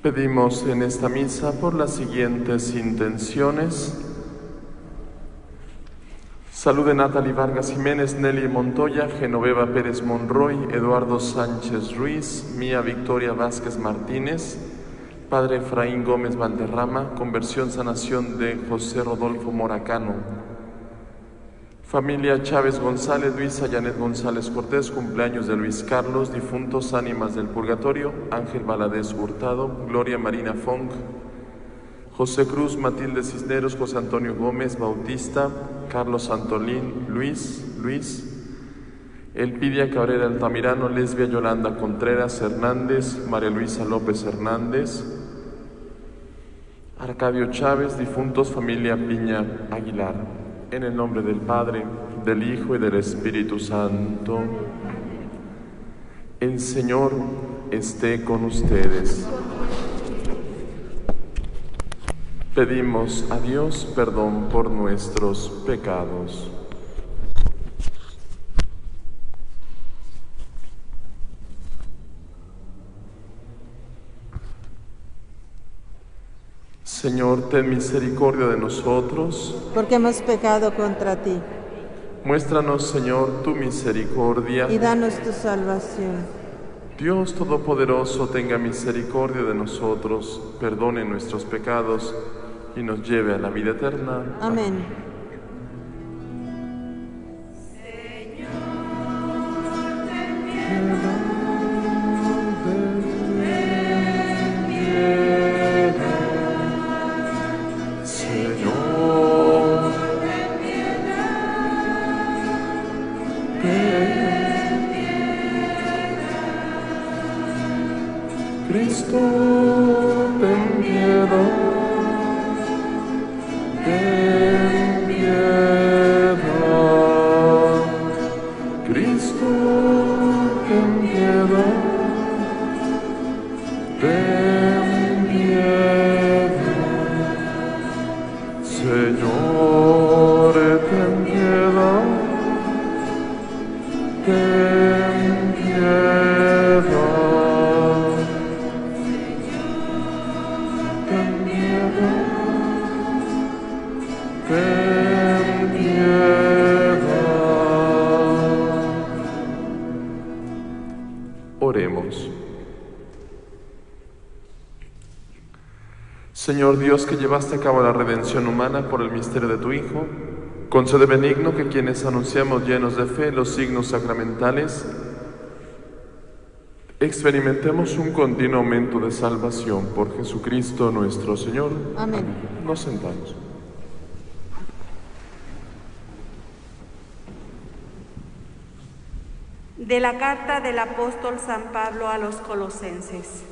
Pedimos en esta misa por las siguientes intenciones: salud de Natalie Vargas Jiménez, Nelly Montoya, Genoveva Pérez Monroy, Eduardo Sánchez Ruiz, Mía Victoria Vázquez Martínez, Padre Efraín Gómez Valderrama, conversión sanación de José Rodolfo Moracano. Familia Chávez González, Luisa Janet González Cortés, cumpleaños de Luis Carlos, difuntos ánimas del purgatorio, Ángel Valadez Hurtado, Gloria Marina Fong, José Cruz, Matilde Cisneros, José Antonio Gómez Bautista, Carlos Antolín, Luis, Elpidia Cabrera Altamirano, Lesbia Yolanda Contreras Hernández, María Luisa López Hernández, Arcadio Chávez, difuntos familia Piña Aguilar. En el nombre del Padre, del Hijo y del Espíritu Santo. El Señor esté con ustedes. Pedimos a Dios perdón por nuestros pecados. Señor, ten misericordia de nosotros, porque hemos pecado contra ti. Muéstranos, Señor, tu misericordia y danos tu salvación. Dios Todopoderoso, tenga misericordia de nosotros, perdone nuestros pecados y nos lleve a la vida eterna. Amén. Cristo, ten piedad, ten piedad. Cristo, ten piedad, ten piedad. Señor, ten piedad, ten piedad. Oremos. Señor Dios, que llevaste a cabo la redención humana por el misterio de tu Hijo, concede benigno que quienes anunciamos llenos de fe los signos sacramentales experimentemos un continuo aumento de salvación por Jesucristo nuestro Señor. Amén. Nos sentamos. De la carta del apóstol San Pablo a los Colosenses.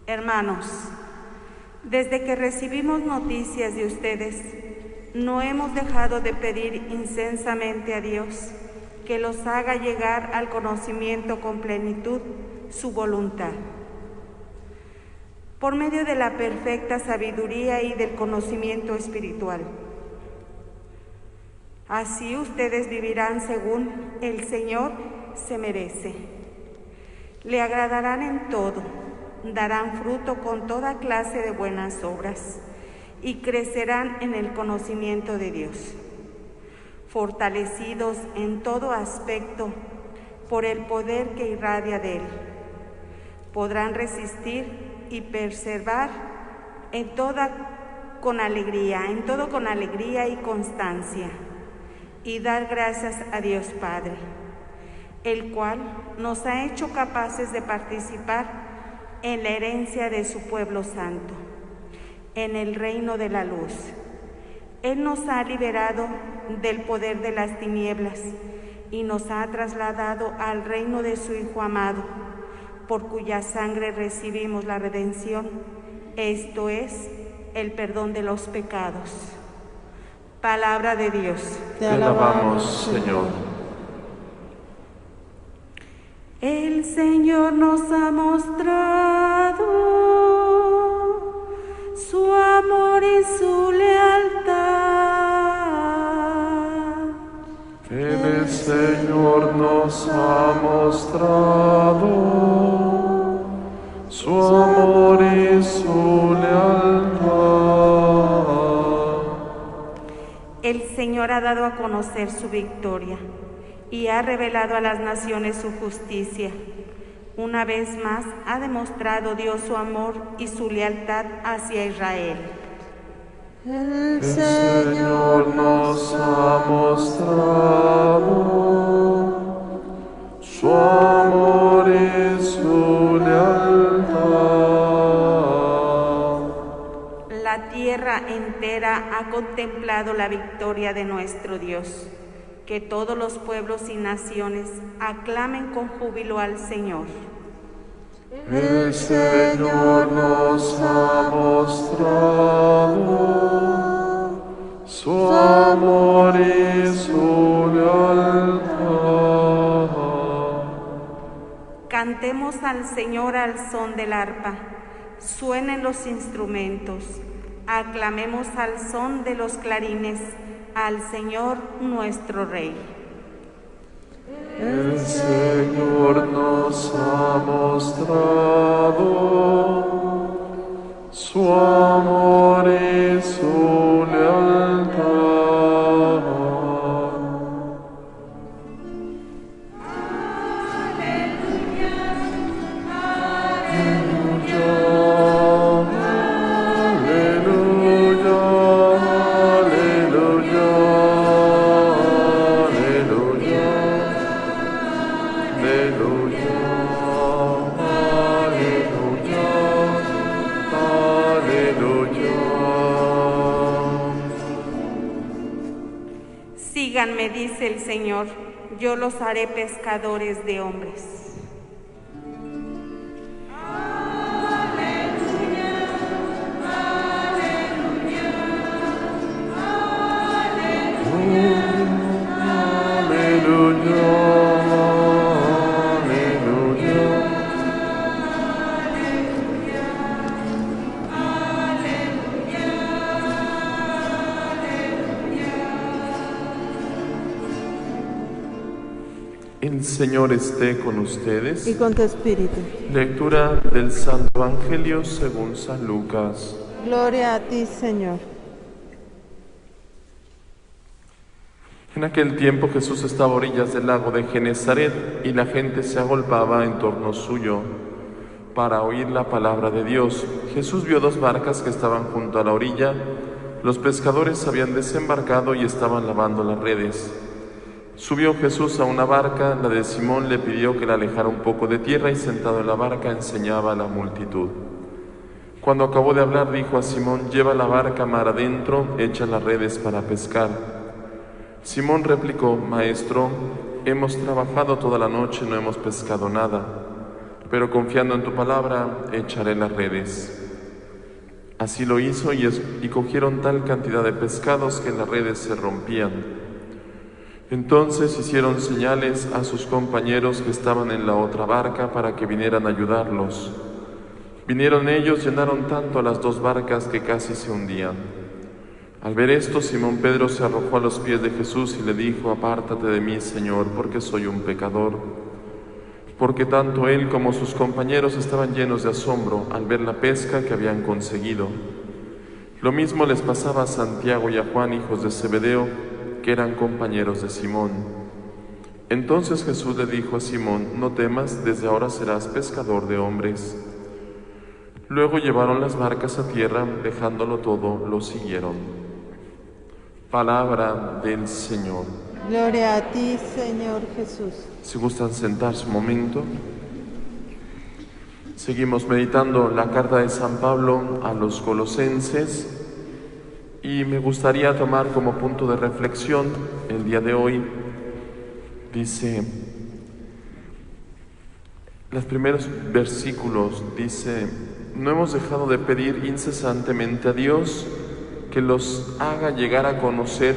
Hermanos, desde que recibimos noticias de ustedes, no hemos dejado de pedir incensamente a Dios que los haga llegar al conocimiento con plenitud su voluntad. Por medio de la perfecta sabiduría y del conocimiento espiritual. Así ustedes vivirán según el Señor se merece. Le agradarán en todo, darán fruto con toda clase de buenas obras y crecerán en el conocimiento de Dios, fortalecidos en todo aspecto por el poder que irradia de Él. Podrán resistir y perseverar en todo con alegría y constancia, y dar gracias a Dios Padre, el cual nos ha hecho capaces de participar en la herencia de su pueblo santo, en el reino de la luz. Él nos ha liberado del poder de las tinieblas y nos ha trasladado al reino de su Hijo amado, por cuya sangre recibimos la redención, esto es, el perdón de los pecados. Palabra de Dios. Te alabamos, Señor. El Señor nos ha mostrado su amor y su lealtad. El Señor nos ha mostrado su amor y dado a conocer su victoria y ha revelado a las naciones su justicia. Una vez más ha demostrado Dios su amor y su lealtad hacia Israel. El Señor nos ha mostrado su amor y su lealtad. La tierra entera ha contemplado la victoria de nuestro Dios. Que todos los pueblos y naciones aclamen con júbilo al Señor. El Señor nos ha mostrado su amor y su lealtad. Cantemos al Señor al son del arpa, suenen los instrumentos, aclamemos al son de los clarines al Señor nuestro Rey. El Señor nos ha mostrado su amor y su lealtad. Síganme, dice el Señor, yo los haré pescadores de hombres. El Señor esté con ustedes. y con tu espíritu. Lectura del Santo Evangelio según San Lucas. Gloria a ti, Señor. En aquel tiempo Jesús estaba a orillas del lago de Genezaret y la gente se agolpaba en torno suyo para oír la palabra de Dios. Jesús vio dos barcas que estaban junto a la orilla. Los pescadores habían desembarcado y estaban lavando las redes. Subió Jesús a una barca, la de Simón le pidió que la alejara un poco de tierra y sentado en la barca enseñaba a la multitud. Cuando acabó de hablar dijo a Simón: lleva la barca mar adentro, echa las redes para pescar. Simón replicó: Maestro, hemos trabajado toda la noche y no hemos pescado nada, pero confiando en tu palabra echaré las redes. Así lo hizo y cogieron tal cantidad de pescados que las redes se rompían. Entonces hicieron señales a sus compañeros que estaban en la otra barca para que vinieran a ayudarlos. Vinieron ellos, llenaron tanto a las dos barcas que casi se hundían. Al ver esto, Simón Pedro se arrojó a los pies de Jesús y le dijo: apártate de mí, Señor, porque soy un pecador. Porque tanto él como sus compañeros estaban llenos de asombro al ver la pesca que habían conseguido. Lo mismo les pasaba a Santiago y a Juan, hijos de Zebedeo, que eran compañeros de Simón. Entonces Jesús le dijo a Simón: no temas, desde ahora serás pescador de hombres. Luego llevaron las barcas a tierra, dejándolo todo, lo siguieron. Palabra del Señor. Gloria a ti, Señor Jesús. Si gustan sentarse un momento. Seguimos meditando la carta de San Pablo a los Colosenses. Y me gustaría tomar como punto de reflexión el día de hoy, dice, los primeros versículos, dice: no hemos dejado de pedir incesantemente a Dios que los haga llegar a conocer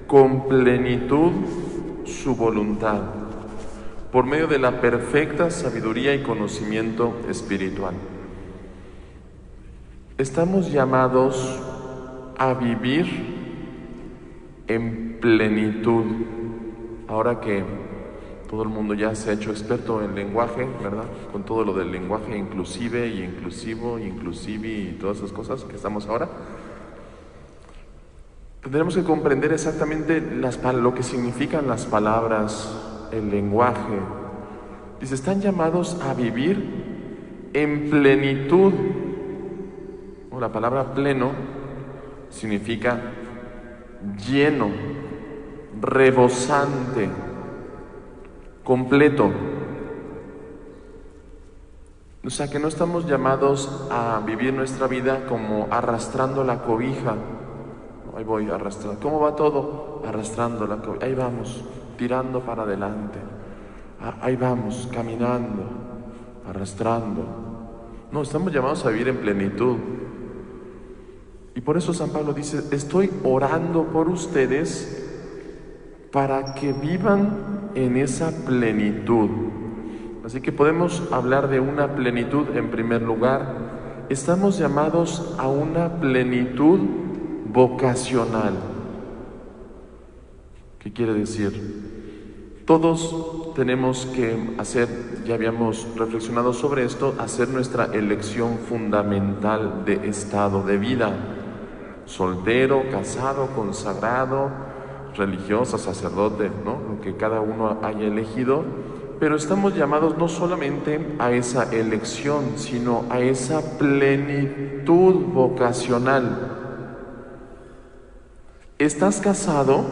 con plenitud su voluntad, por medio de la perfecta sabiduría y conocimiento espiritual. Estamos llamados a vivir en plenitud. Ahora que todo el mundo ya se ha hecho experto en lenguaje, ¿verdad? Con todo lo del lenguaje inclusive y inclusivo, inclusivi y todas esas cosas que estamos ahora. Tendremos que comprender exactamente lo que significan las palabras, el lenguaje. Dice, están llamados a vivir en plenitud. La palabra pleno significa lleno, rebosante, completo. O sea que no estamos llamados a vivir nuestra vida como arrastrando la cobija. Ahí voy arrastrando. ¿Cómo va todo? Arrastrando la cobija. Ahí vamos, tirando para adelante. Ahí vamos, caminando, arrastrando. No, estamos llamados a vivir en plenitud. Y por eso San Pablo dice, estoy orando por ustedes para que vivan en esa plenitud. Así que podemos hablar de una plenitud en primer lugar. Estamos llamados a una plenitud vocacional. ¿Qué quiere decir? Todos tenemos que hacer, ya habíamos reflexionado sobre esto, hacer nuestra elección fundamental de estado de vida. Soltero, casado, consagrado, religioso, sacerdote, ¿no? Lo que cada uno haya elegido. Pero estamos llamados no solamente a esa elección, sino a esa plenitud vocacional. ¿Estás casado?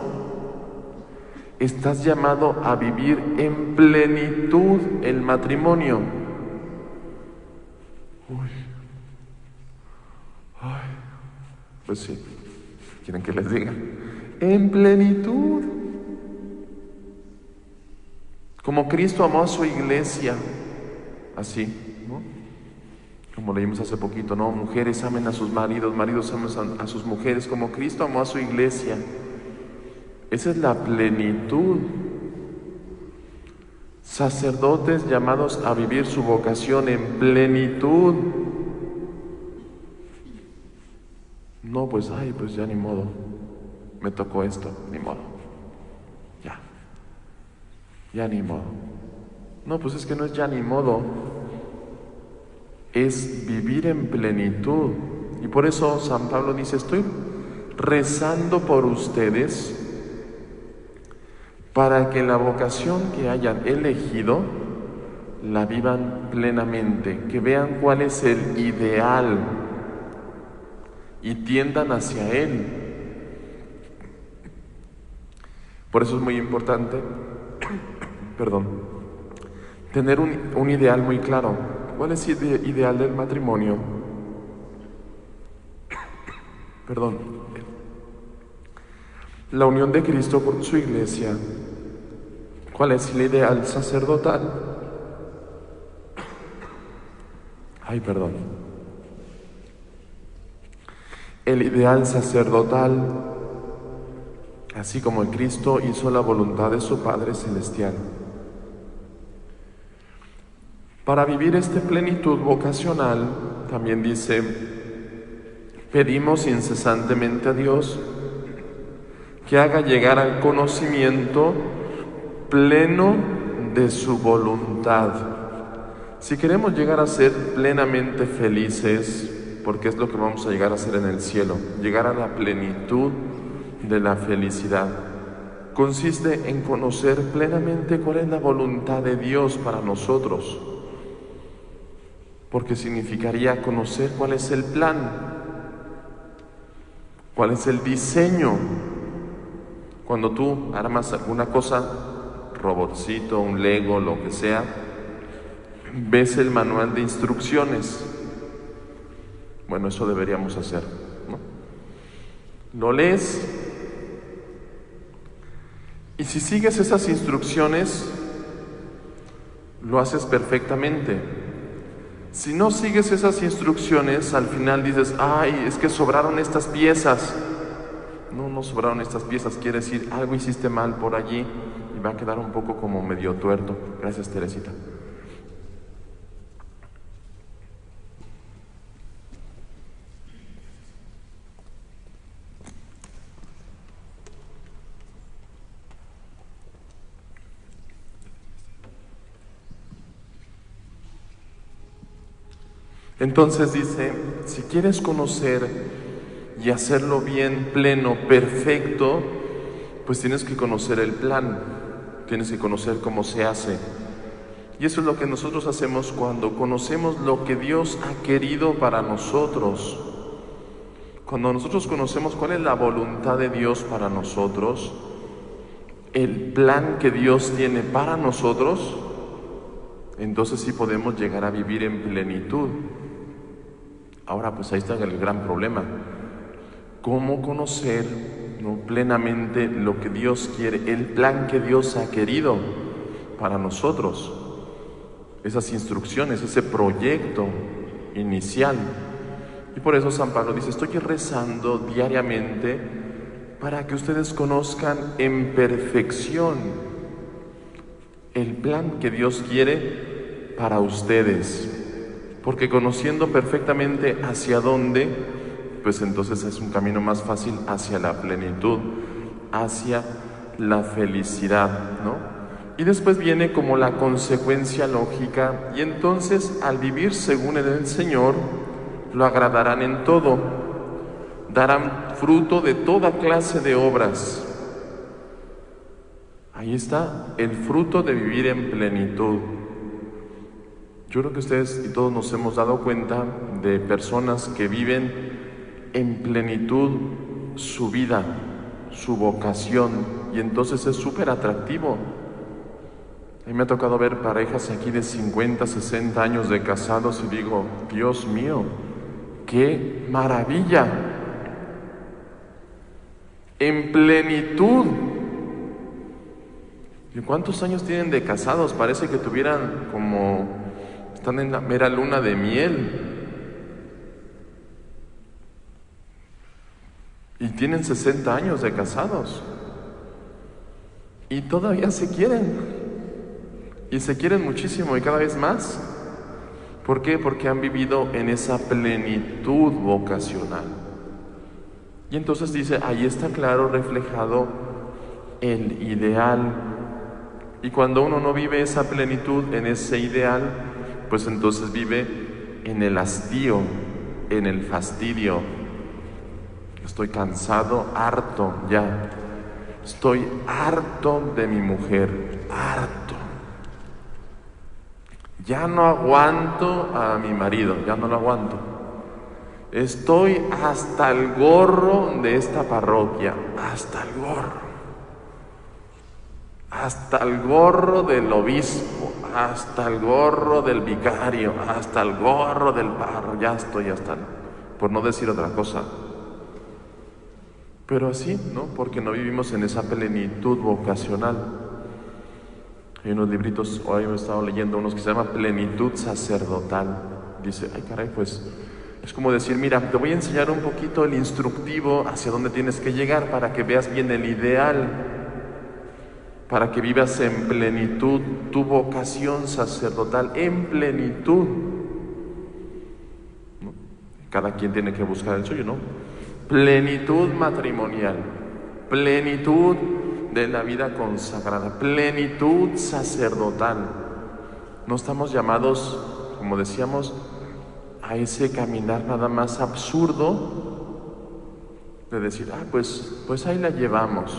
Estás llamado a vivir en plenitud el matrimonio. Pues sí, ¿quieren que les diga? En plenitud. Como Cristo amó a su iglesia, así, ¿no? Como leímos hace poquito, ¿no? Mujeres amen a sus maridos, maridos amen a sus mujeres, como Cristo amó a su iglesia. Esa es la plenitud. Sacerdotes llamados a vivir su vocación en plenitud. No, pues, pues ya ni modo. Me tocó esto, ni modo. Ya ni modo. No, pues es que no es ya ni modo. Es vivir en plenitud. Y por eso San Pablo dice, estoy rezando por ustedes para que la vocación que hayan elegido la vivan plenamente, que vean cuál es el ideal y tiendan hacia él. Por eso es muy importante, tener un ideal muy claro. ¿Cuál es el ideal del matrimonio? La unión de Cristo con su iglesia. ¿Cuál es el ideal sacerdotal? El ideal sacerdotal, así como el Cristo hizo la voluntad de su Padre Celestial. Para vivir esta plenitud vocacional, también dice, pedimos incesantemente a Dios que haga llegar al conocimiento pleno de su voluntad. Si queremos llegar a ser plenamente felices, porque es lo que vamos a llegar a ser en el cielo, llegar a la plenitud de la felicidad, consiste en conocer plenamente cuál es la voluntad de Dios para nosotros, porque significaría conocer cuál es el plan, cuál es el diseño. Cuando tú armas alguna cosa, robotcito, un Lego, lo que sea, ves el manual de instrucciones. Bueno, eso deberíamos hacer, ¿no? Lo lees y si sigues esas instrucciones, lo haces perfectamente. Si no sigues esas instrucciones, al final dices, es que sobraron estas piezas. No sobraron estas piezas, quiere decir, algo hiciste mal por allí y va a quedar un poco como medio tuerto. Gracias, Teresita. Entonces dice, si quieres conocer y hacerlo bien, pleno, perfecto, pues tienes que conocer el plan, tienes que conocer cómo se hace. Y eso es lo que nosotros hacemos cuando conocemos lo que Dios ha querido para nosotros. Cuando nosotros conocemos cuál es la voluntad de Dios para nosotros, el plan que Dios tiene para nosotros, entonces sí podemos llegar a vivir en plenitud. Ahora, pues ahí está el gran problema. ¿Cómo conocer, ¿no?, plenamente lo que Dios quiere, el plan que Dios ha querido para nosotros? Esas instrucciones, ese proyecto inicial. Y por eso San Pablo dice, estoy rezando diariamente para que ustedes conozcan en perfección el plan que Dios quiere para ustedes. Porque conociendo perfectamente hacia dónde, pues entonces es un camino más fácil hacia la plenitud, hacia la felicidad, ¿no? Y después viene como la consecuencia lógica, y entonces al vivir según el Señor, lo agradarán en todo, darán fruto de toda clase de obras. Ahí está el fruto de vivir en plenitud. Yo creo que ustedes y todos nos hemos dado cuenta de personas que viven en plenitud su vida, su vocación, y entonces es súper atractivo. A mí me ha tocado ver parejas aquí de 50, 60 años de casados y digo, Dios mío, ¡qué maravilla! En plenitud. ¿Y cuántos años tienen de casados? Parece que tuvieran están en la mera luna de miel. Y tienen 60 años de casados. Y todavía se quieren. Y se quieren muchísimo y cada vez más. ¿Por qué? Porque han vivido en esa plenitud vocacional. Y entonces dice, ahí está claro reflejado el ideal. Y cuando uno no vive esa plenitud en ese ideal, pues entonces vive en el hastío, en el fastidio. Estoy cansado, harto ya. Estoy harto de mi mujer, harto. Ya no aguanto a mi marido, ya no lo aguanto. Estoy hasta el gorro de esta parroquia, hasta el gorro. Hasta el gorro del obispo, hasta el gorro del vicario, hasta el gorro del párroco, ya estoy hasta por no decir otra cosa. Pero así, ¿no? Porque no vivimos en esa plenitud vocacional. Hay unos libritos, hoy me he estado leyendo unos que se llama Plenitud Sacerdotal. Dice, ay caray, pues es como decir, mira, te voy a enseñar un poquito el instructivo hacia dónde tienes que llegar para que veas bien el ideal, para que vivas en plenitud tu vocación sacerdotal, en plenitud. ¿No? Cada quien tiene que buscar el suyo, ¿no? Plenitud matrimonial, plenitud de la vida consagrada, plenitud sacerdotal. No estamos llamados, como decíamos, a ese caminar nada más absurdo de decir, pues ahí la llevamos,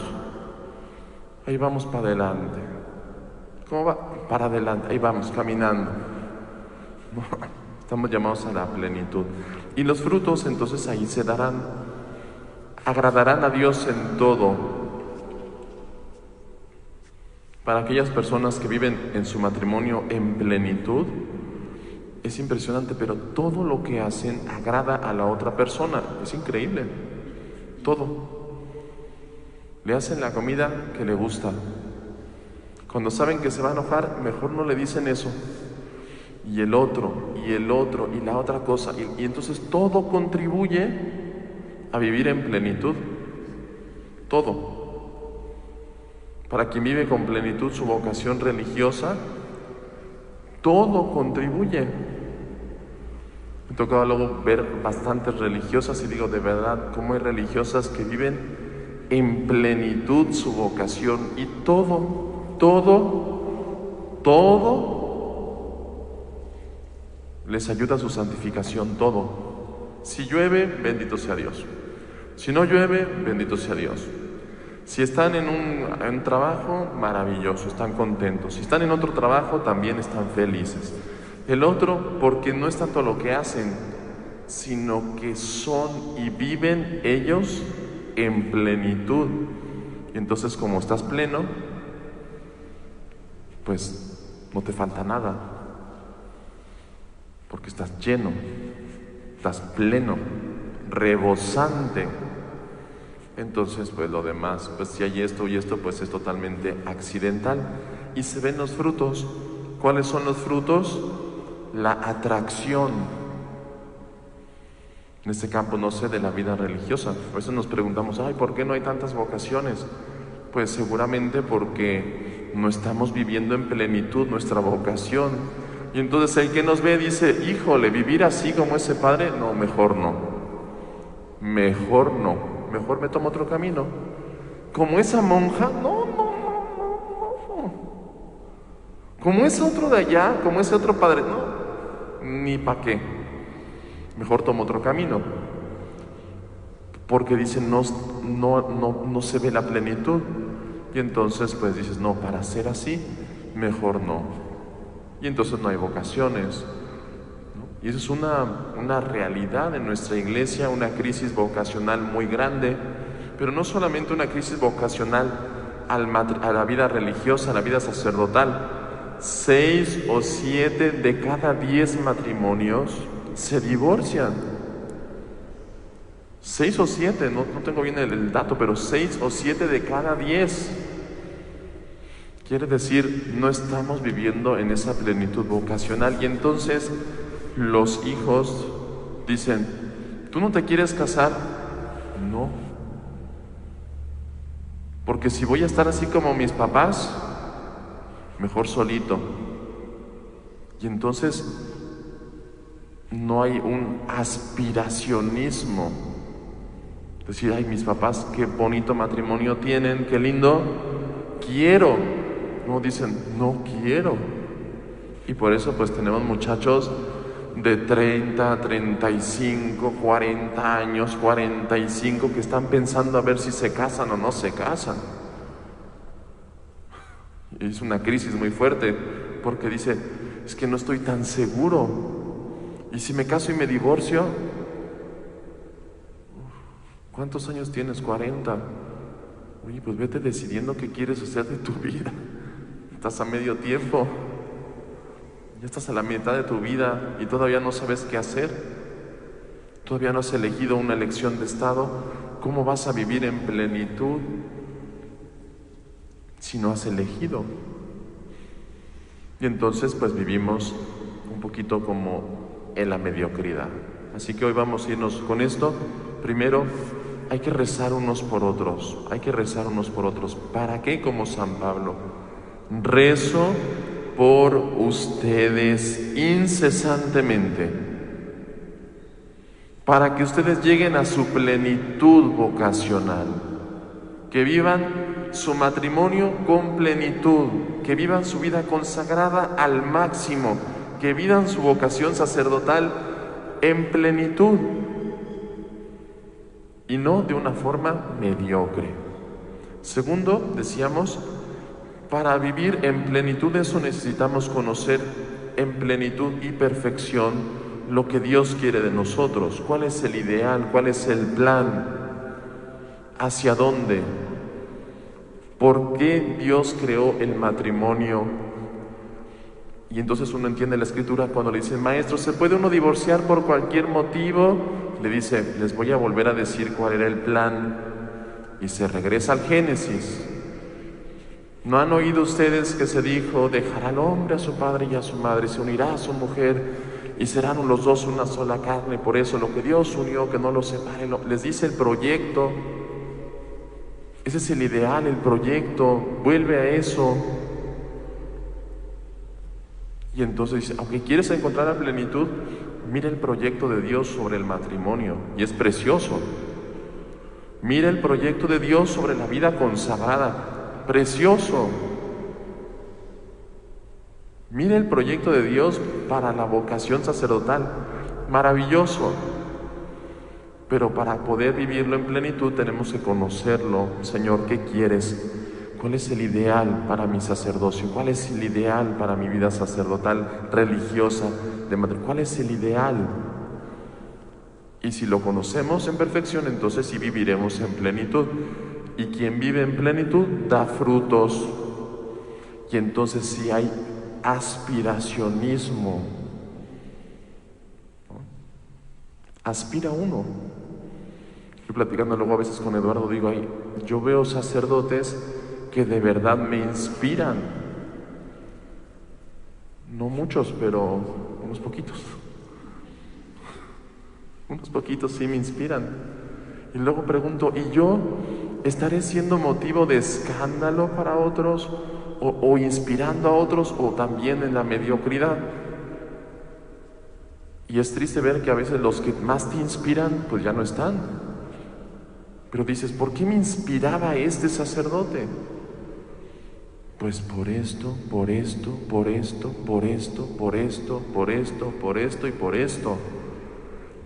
ahí vamos para adelante. ¿Cómo va? Para adelante, ahí vamos, caminando. No, estamos llamados a la plenitud. Y los frutos entonces ahí se darán, agradarán a Dios en todo. Para aquellas personas que viven en su matrimonio en plenitud, es impresionante, pero todo lo que hacen agrada a la otra persona. Es increíble. Todo. Le hacen la comida que le gusta. Cuando saben que se va a enojar, mejor no le dicen eso. Y el otro, y la otra cosa. Y entonces todo contribuye a vivir en plenitud. Todo. Para quien vive con plenitud su vocación religiosa, todo contribuye. Me tocaba luego ver bastantes religiosas y digo, de verdad, cómo hay religiosas que viven en plenitud su vocación y todo les ayuda a su santificación, todo. Si llueve, bendito sea Dios. Si no llueve, bendito sea Dios. Si están en un trabajo, maravilloso, están contentos. Si están en otro trabajo, también están felices. El otro, porque no es tanto lo que hacen, sino que son y viven ellos en plenitud. Y entonces, como estás pleno, pues no te falta nada, porque estás lleno, estás pleno, rebosante. Entonces, pues lo demás, pues si hay esto y esto, pues es totalmente accidental. Y se ven los frutos. ¿Cuáles son los frutos? La atracción. En este campo, no sé, de la vida religiosa. Por eso nos preguntamos, ay, ¿por qué no hay tantas vocaciones? Pues seguramente porque no estamos viviendo en plenitud nuestra vocación. Y entonces el que nos ve dice, híjole, vivir así como ese padre, no, mejor no. Mejor no. Mejor me tomo otro camino. Como esa monja, no. Como ese otro de allá, como ese otro padre, no. Ni pa' qué. Mejor tomo otro camino. Porque dicen, no se ve la plenitud. Y entonces pues dices, no, para ser así, mejor no. Y entonces no hay vocaciones, ¿no? Y eso es una realidad en nuestra iglesia, una crisis vocacional muy grande, pero no solamente una crisis vocacional a la vida religiosa, a la vida sacerdotal. 6 o 7 de cada 10 matrimonios se divorcian. 6 o 7, no tengo bien el dato, pero 6 o 7 de cada 10. Quiere decir, no estamos viviendo en esa plenitud vocacional. Y entonces los hijos dicen, ¿tú no te quieres casar? No. Porque si voy a estar así como mis papás, mejor solito. Y entonces no hay un aspiracionismo. Decir, ay, mis papás, qué bonito matrimonio tienen, qué lindo, quiero. No, dicen, no quiero. Y por eso pues tenemos muchachos de 30, 35, 40 años, 45, que están pensando a ver si se casan o no se casan. Y es una crisis muy fuerte, porque dice, es que no estoy tan seguro. Y si me caso y me divorcio, ¿cuántos años tienes? 40. Oye, pues vete decidiendo qué quieres hacer de tu vida. Estás a medio tiempo. Ya estás a la mitad de tu vida y todavía no sabes qué hacer. Todavía no has elegido una elección de estado. ¿Cómo vas a vivir en plenitud si no has elegido? Y entonces pues vivimos un poquito como en la mediocridad. Así que hoy vamos a irnos con esto. Primero, hay que rezar unos por otros. Hay que rezar unos por otros. ¿Para qué? Como San Pablo. Rezo por ustedes incesantemente, para que ustedes lleguen a su plenitud vocacional, que vivan su matrimonio con plenitud, que vivan su vida consagrada al máximo, que vivan su vocación sacerdotal en plenitud y no de una forma mediocre. Segundo, decíamos, para vivir en plenitud eso necesitamos conocer en plenitud y perfección lo que Dios quiere de nosotros. ¿Cuál es el ideal? ¿Cuál es el plan? ¿Hacia dónde? ¿Por qué Dios creó el matrimonio? Y entonces uno entiende la Escritura cuando le dicen, maestro, ¿se puede uno divorciar por cualquier motivo? Le dice, les voy a volver a decir cuál era el plan. Y se regresa al Génesis. ¿No han oído ustedes que se dijo, dejará al hombre a su padre y a su madre, se unirá a su mujer y serán los dos una sola carne? Por eso lo que Dios unió, que no lo separe. Les dice el proyecto. Ese es el ideal, el proyecto. Vuelve a eso. Y entonces dice, aunque quieres encontrar la plenitud, mira el proyecto de Dios sobre el matrimonio. Y es precioso. Mira el proyecto de Dios sobre la vida consagrada. Precioso. Mira el proyecto de Dios para la vocación sacerdotal. Maravilloso. Pero para poder vivirlo en plenitud tenemos que conocerlo. Señor, ¿qué quieres? ¿Cuál es el ideal para mi sacerdocio? ¿Cuál es el ideal para mi vida sacerdotal, religiosa, de madre? ¿Cuál es el ideal? Y si lo conocemos en perfección, entonces sí viviremos en plenitud. Y quien vive en plenitud da frutos. Y entonces sí hay aspiracionismo. Aspira uno. Yo platicando luego a veces con Eduardo digo, ay, yo veo sacerdotes que de verdad me inspiran. No muchos, pero unos poquitos. Unos poquitos sí me inspiran. Y luego pregunto, ¿y yo estaré siendo motivo de escándalo para otros? ¿O inspirando a otros? ¿O también en la mediocridad? Y es triste ver que a veces los que más te inspiran, pues ya no están. Pero dices, ¿por qué me inspiraba este sacerdote? Pues por esto, por esto, por esto, por esto, por esto, por esto, por esto y por esto.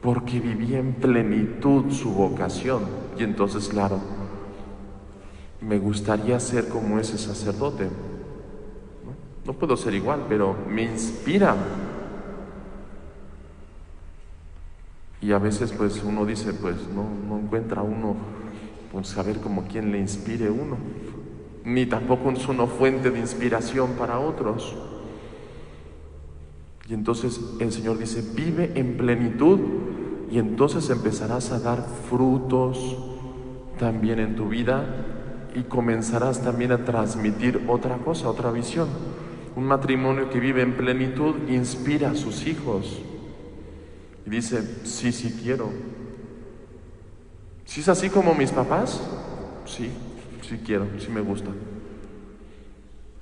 Porque vivía en plenitud su vocación. Y entonces, claro, me gustaría ser como ese sacerdote. No puedo ser igual, pero me inspira. Y a veces pues uno dice, pues no encuentra uno, pues saber como quién le inspire uno. Ni tampoco es una fuente de inspiración para otros. Y entonces el Señor dice, vive en plenitud y entonces empezarás a dar frutos también en tu vida y comenzarás también a transmitir otra cosa, otra visión. Un matrimonio que vive en plenitud inspira a sus hijos y dice, sí quiero. ¿Sí es así como mis papás? Sí quiero, sí me gusta.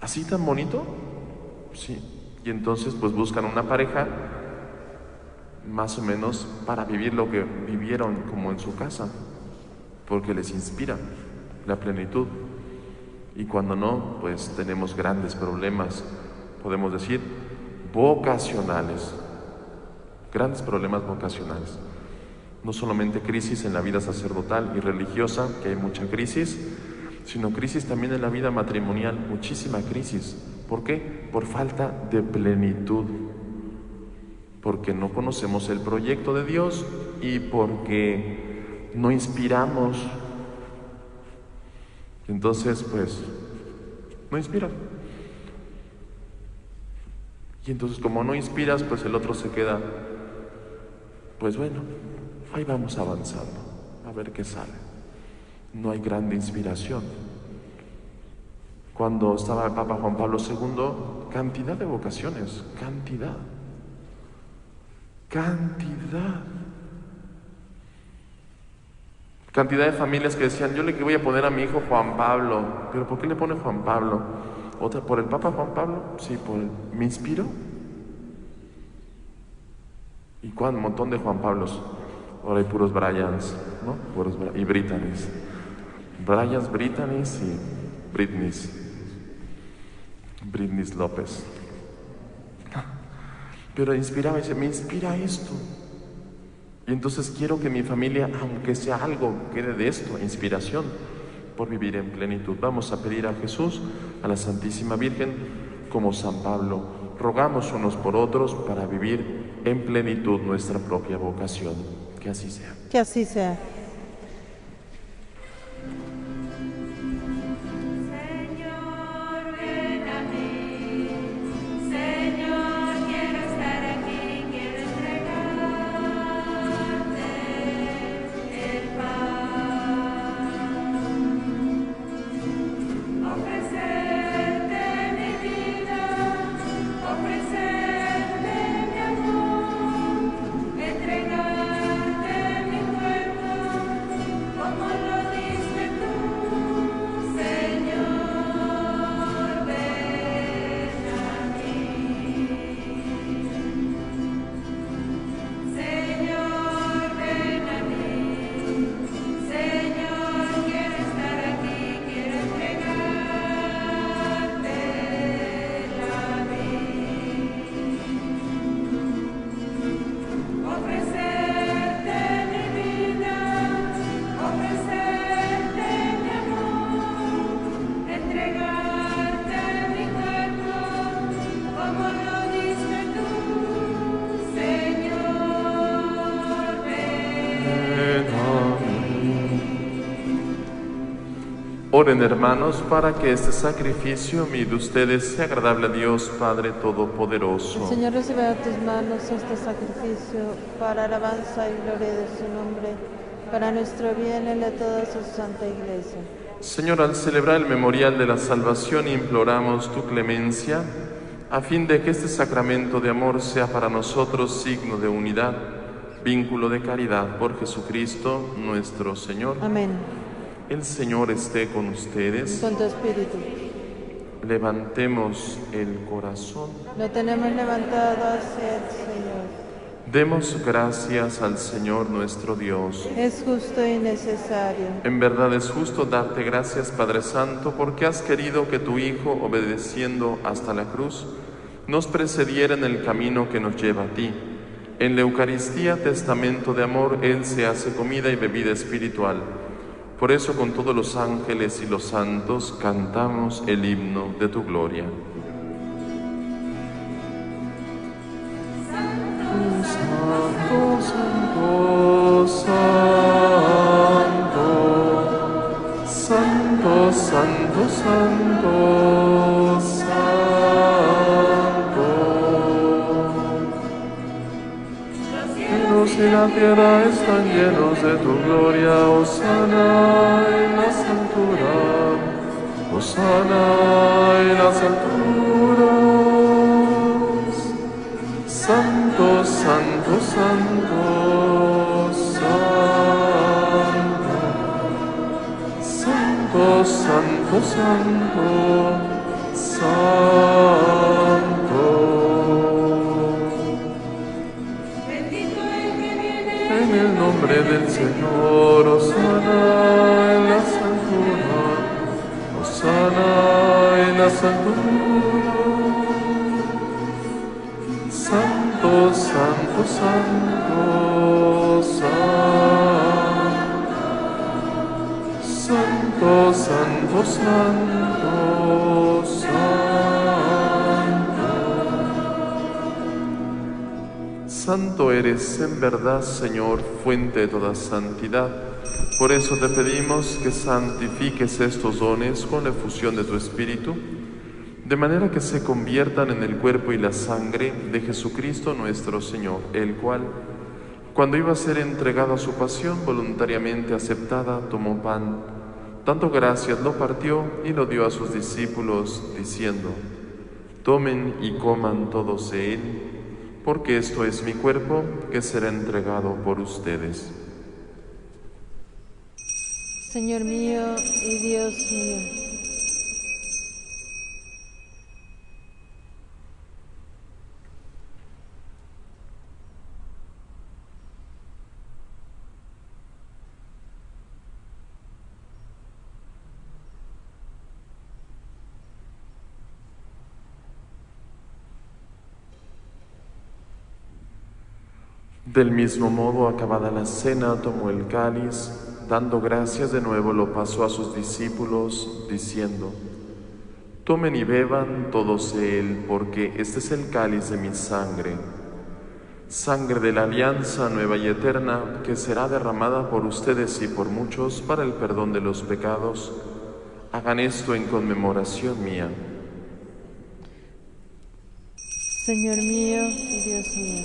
¿Así tan bonito? Sí. Y entonces pues buscan una pareja más o menos para vivir lo que vivieron como en su casa, porque les inspira la plenitud. Y cuando no, pues tenemos grandes problemas, podemos decir, vocacionales, grandes problemas vocacionales. No solamente crisis en la vida sacerdotal y religiosa, que hay mucha crisis, sino crisis también en la vida matrimonial, muchísima crisis. ¿Por qué? Por falta de plenitud, porque no conocemos el proyecto de Dios y porque no inspiramos. Entonces, pues, no inspira. Y entonces como no inspiras, pues el otro se queda, pues bueno, ahí vamos avanzando, a ver qué sale. No hay grande inspiración. Cuando estaba el Papa Juan Pablo II, cantidad de vocaciones, cantidad. Cantidad de familias que decían, yo le voy a poner a mi hijo Juan Pablo. ¿Pero por qué le pone Juan Pablo? ¿Otra por el Papa Juan Pablo? Sí, ¿me inspiró? ¿Y cuál montón de Juan Pablos? Ahora hay puros Bryans, ¿no? Y Brittany's. Bryans, Brittany's y Britney López. Pero inspiraba y dice, me inspira esto. Y entonces quiero que mi familia, aunque sea algo, quede de esto, inspiración por vivir en plenitud. Vamos a pedir a Jesús, a la Santísima Virgen, como San Pablo. Rogamos unos por otros para vivir en plenitud nuestra propia vocación. Que así sea. Que así sea. Oren, hermanos, para que este sacrificio mío de ustedes sea agradable a Dios Padre Todopoderoso. El Señor reciba de tus manos este sacrificio para alabanza y gloria de su nombre, para nuestro bien y el de toda su santa Iglesia. Señor, al celebrar el memorial de la salvación, imploramos tu clemencia, a fin de que este sacramento de amor sea para nosotros signo de unidad, vínculo de caridad, por Jesucristo nuestro Señor. Amén. El Señor esté con ustedes. Con tu espíritu. Levantemos el corazón. Lo tenemos levantado hacia el Señor. Demos gracias al Señor nuestro Dios. Es justo y necesario. En verdad es justo darte gracias, Padre Santo, porque has querido que tu Hijo, obedeciendo hasta la cruz, nos precediera en el camino que nos lleva a ti. En la Eucaristía, testamento de amor, Él se hace comida y bebida espiritual. Por eso, con todos los ángeles y los santos, cantamos el himno de tu gloria. Santo, santo, santo, santo, santo, santo, santo. Los cielos y la tierra están llenos de tu gloria. Hosana en las alturas, hosana en las alturas. Santo, santo, santo, santo, santo, santo, santo, santo. Bendito el que viene en el nombre del Señor. Hosana en las alturas, hosana en las alturas. Santo, santo, santo, santo, santo, santo, santo. Santo eres en verdad, Señor, fuente de toda santidad. Por eso te pedimos que santifiques estos dones con la efusión de tu Espíritu, de manera que se conviertan en el cuerpo y la sangre de Jesucristo nuestro Señor, el cual, cuando iba a ser entregado a su pasión voluntariamente aceptada, tomó pan, dando gracias, lo partió y lo dio a sus discípulos, diciendo: tomen y coman todos de él, porque esto es mi cuerpo que será entregado por ustedes. Señor mío y Dios mío. Del mismo modo, acabada la cena, tomó el cáliz, dando gracias de nuevo lo pasó a sus discípulos, diciendo: tomen y beban todos de él, porque este es el cáliz de mi sangre, sangre de la alianza nueva y eterna, que será derramada por ustedes y por muchos para el perdón de los pecados. Hagan esto en conmemoración mía. Señor mío y Dios mío.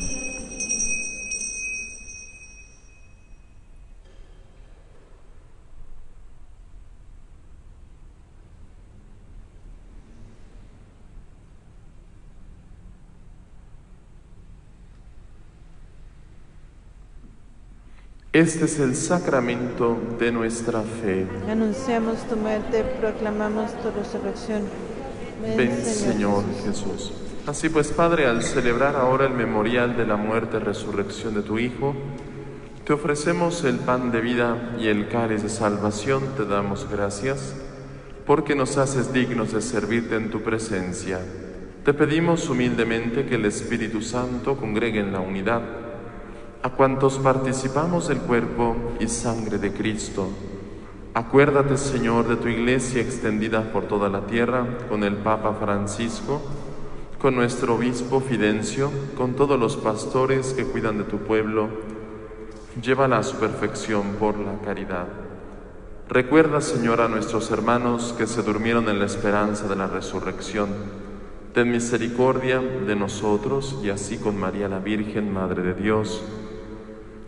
Este es el sacramento de nuestra fe. Anunciamos tu muerte, proclamamos tu resurrección. Ven, Señor Jesús. Así pues, Padre, al celebrar ahora el memorial de la muerte y resurrección de tu Hijo, te ofrecemos el pan de vida y el cáliz de salvación. Te damos gracias porque nos haces dignos de servirte en tu presencia. Te pedimos humildemente que el Espíritu Santo congregue en la unidad a cuantos participamos del cuerpo y sangre de Cristo. Acuérdate, Señor, de tu Iglesia extendida por toda la tierra, con el Papa Francisco, con nuestro obispo Fidencio, con todos los pastores que cuidan de tu pueblo. Llévala a su perfección por la caridad. Recuerda, Señor, a nuestros hermanos que se durmieron en la esperanza de la resurrección. Ten misericordia de nosotros y así con María la Virgen, Madre de Dios,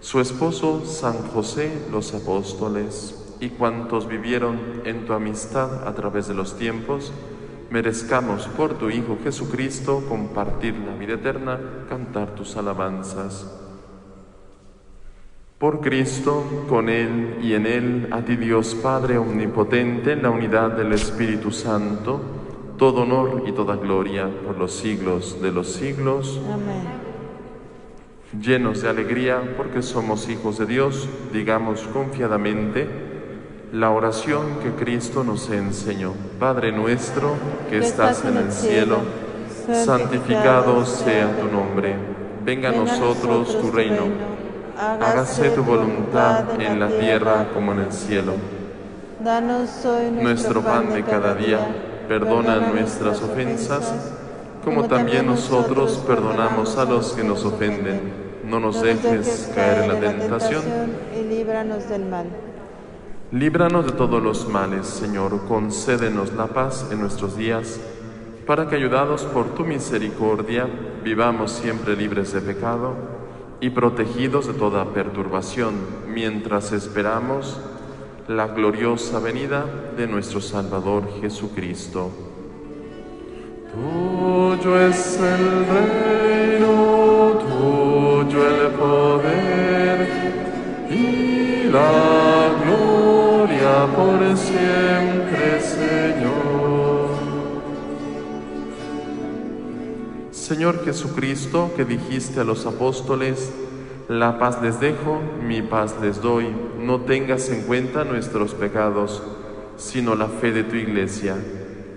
su esposo San José, los apóstoles y cuantos vivieron en tu amistad a través de los tiempos, merezcamos por tu Hijo Jesucristo compartir la vida eterna, cantar tus alabanzas. Por Cristo, con Él y en Él, a ti Dios Padre Omnipotente, en la unidad del Espíritu Santo, todo honor y toda gloria por los siglos de los siglos. Amén. Llenos de alegría porque somos hijos de Dios, digamos confiadamente la oración que Cristo nos enseñó. Padre nuestro que estás en el cielo, santificado sea tu nombre. Venga a nosotros tu reino. Hágase tu voluntad en la tierra como en el cielo. Danos hoy Nuestro pan de cada día. Perdona nuestras ofensas, como también nosotros perdonamos a los que nos ofenden. No nos dejes caer en la tentación y líbranos del mal. Líbranos de todos los males, Señor. Concédenos la paz en nuestros días, para que, ayudados por tu misericordia, vivamos siempre libres de pecado y protegidos de toda perturbación, mientras esperamos la gloriosa venida de nuestro Salvador Jesucristo. Tuyo es el reino, tuyo el poder y la gloria por siempre, Señor. Señor Jesucristo, que dijiste a los apóstoles: la paz les dejo, mi paz les doy. No tengas en cuenta nuestros pecados, sino la fe de tu Iglesia.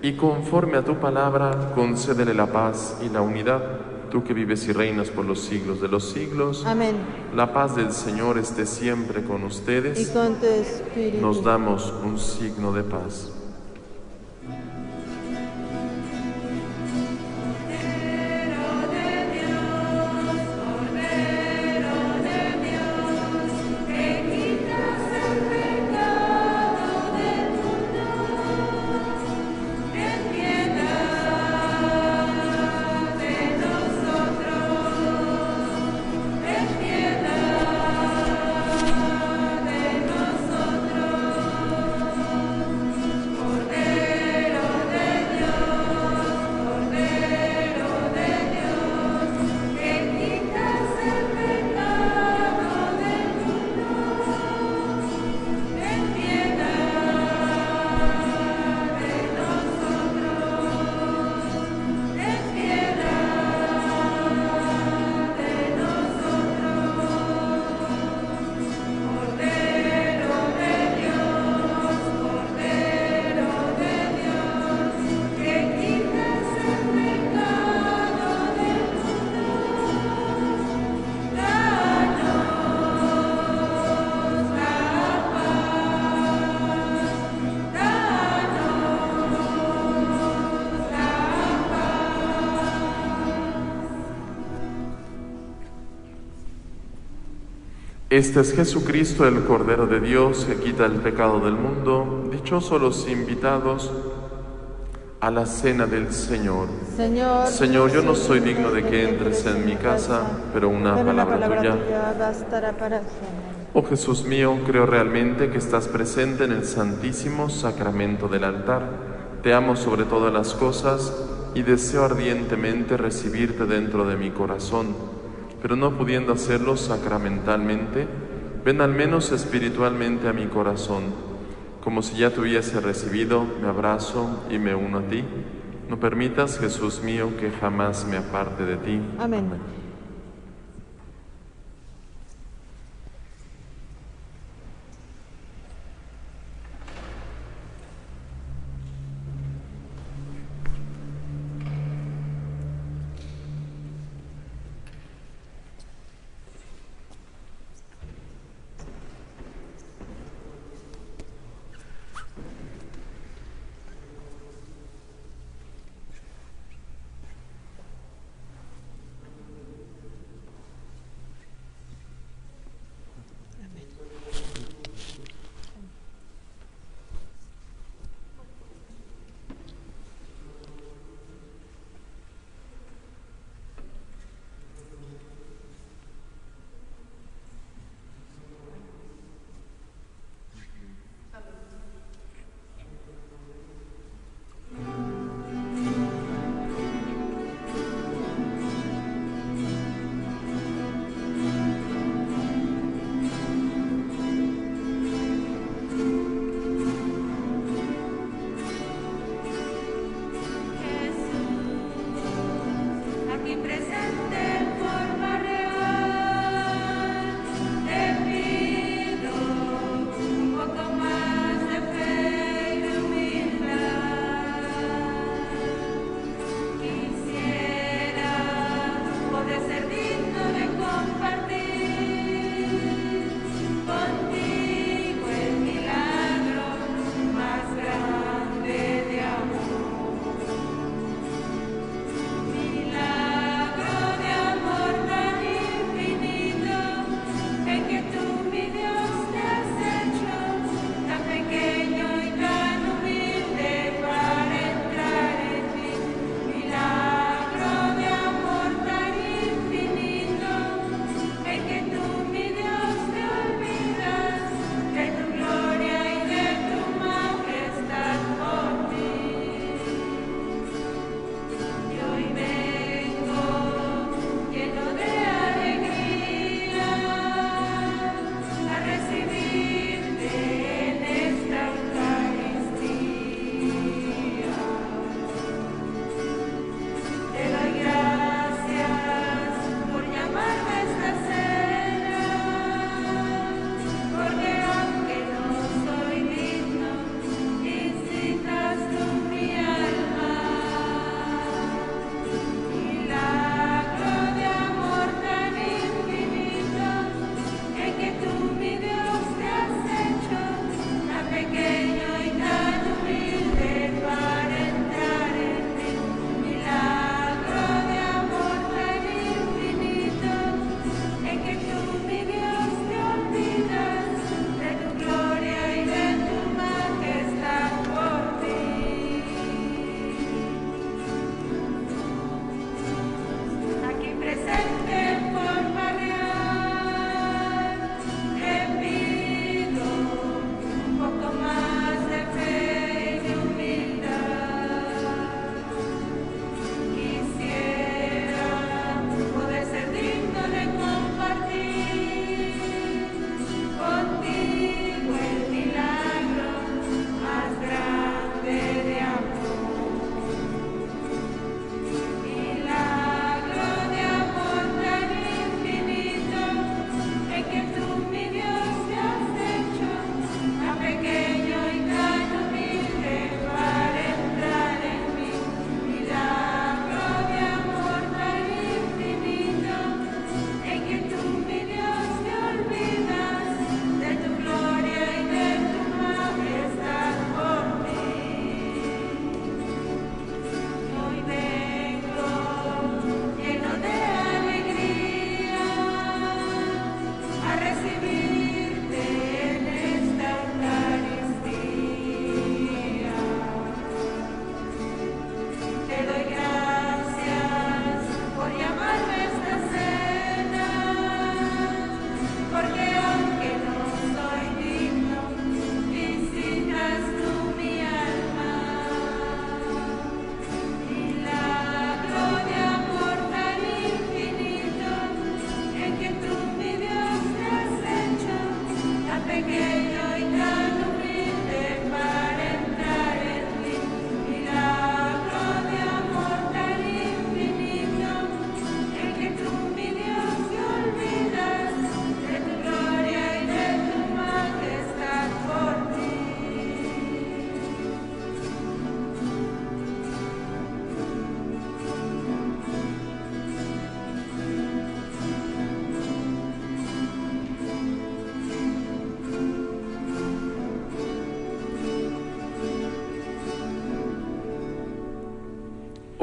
Y conforme a tu palabra, concédele la paz y la unidad, tú que vives y reinas por los siglos de los siglos. Amén. La paz del Señor esté siempre con ustedes. Y con tu espíritu. Nos damos un signo de paz. Este es Jesucristo, el Cordero de Dios, que quita el pecado del mundo. Dichosos los invitados a la cena del Señor. Señor, yo no soy digno de que entres en mi casa, pero una palabra tuya bastará para siempre. Oh Jesús mío, creo realmente que estás presente en el santísimo sacramento del altar. Te amo sobre todas las cosas y deseo ardientemente recibirte dentro de mi corazón. Pero no pudiendo hacerlo sacramentalmente, ven al menos espiritualmente a mi corazón. Como si ya te hubiese recibido, me abrazo y me uno a ti. No permitas, Jesús mío, que jamás me aparte de ti. Amén.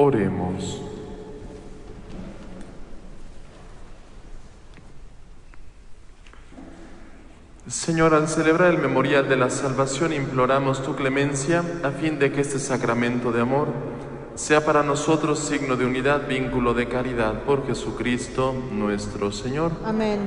Oremos. Señor, al celebrar el memorial de la salvación, imploramos tu clemencia a fin de que este sacramento de amor sea para nosotros signo de unidad, vínculo de caridad, por Jesucristo nuestro Señor. Amén.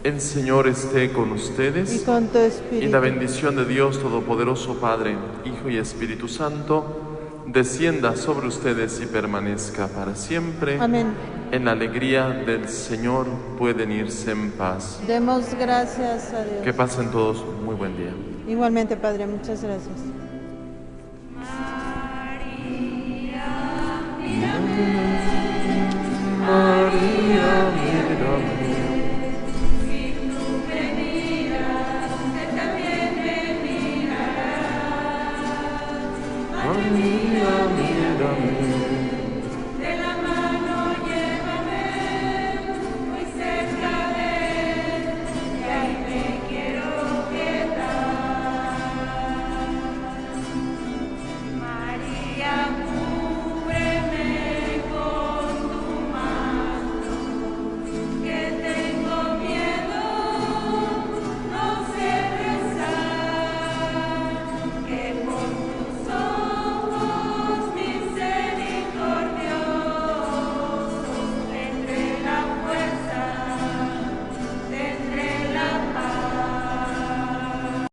El Señor esté con ustedes. Y con tu espíritu. Y la bendición de Dios Todopoderoso, Padre, Hijo y Espíritu Santo, descienda sobre ustedes y permanezca para siempre. Amén. En la alegría del Señor pueden irse en paz. Demos gracias a Dios. Que pasen todos un muy buen día. Igualmente, Padre, muchas gracias. María, mírame.